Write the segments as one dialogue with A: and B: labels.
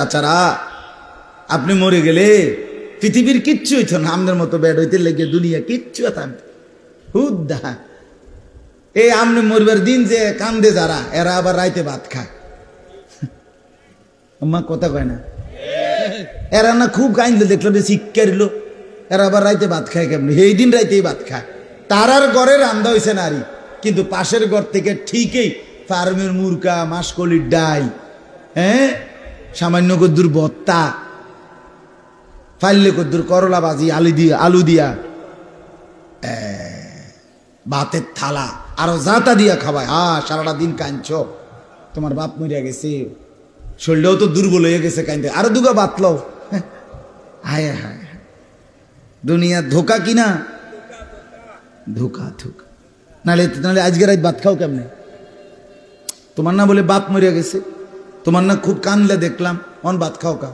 A: চাচারা আপনি মরে গেলে পৃথিবীর কিচ্ছু হইতো না, আমাদের মতো ব্যাড হইতে লেগে দুনিয়া কিচ্ছু হতাম হুদ্দা। এই আপনি মরবার দিন যে কান্দে যারা, এরা আবার রাইতে ভাত খায়। আম্মা কথা কয় না, এরা না খুব কাইন্দে দেখলো যে শিক্ষারিল, এরা আবার রাইতে ভাত খায় কেমনি? এই দিন রাইতেই ভাত খায়। তারার ঘরে রান্দা হয়েছে নারী, কিন্তু পাশের ঘর থেকে ঠিকই ফার্মের মুরগা, মাসকলির ডাল, হ্যাঁ সামান্য কদ্দুর ভর্তা, ফাইলে কদ্দুর করলা ভাজি, আলু দিয়া ভাতের থালা আরো জাতা দিয়া খাওয়ায়। সারাটা দিন কাঁদছ, তোমার বাপ মরিয়া গেছে, শরীরটাও তো দুর্বল হয়ে গেছে, কাঁদতে আরো দুগা বাত লও। হায় হায়, দুনিয়া ধোকা কিনা, ধোকা ধোকা। নাহলে নাহলে আজকে রাত ভাত খাও কেমনে? তোমার না বলে বাপ মরিয়া গেছে, তোমার না খুব কানলে দেখলাম, অন ভাত খাও কা?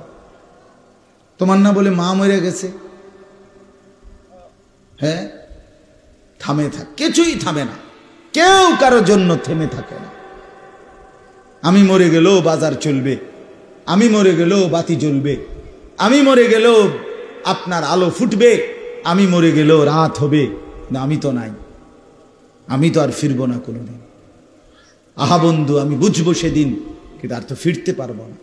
A: তোমার না বলে মা মরিয়া গেছে। হ্যাঁ, থামে থাক, কিছুই থামে না, কেউ কারোর জন্য থেমে থাকে না। আমি মরে গেলেও বাজার চলবে, আমি মরে গেলেও বাতি জ্বলবে, আমি মরে গেলেও আপনার আলো ফুটবে, আমি মরে গেলেও রাত হবে। না, আমি তো নাই, আমি তো আর ফিরবো না কোনোদিন। আহা বন্ধু, আমি বুঝবো সেদিন, কিন্তু আর তো ফিরতে পারবো না।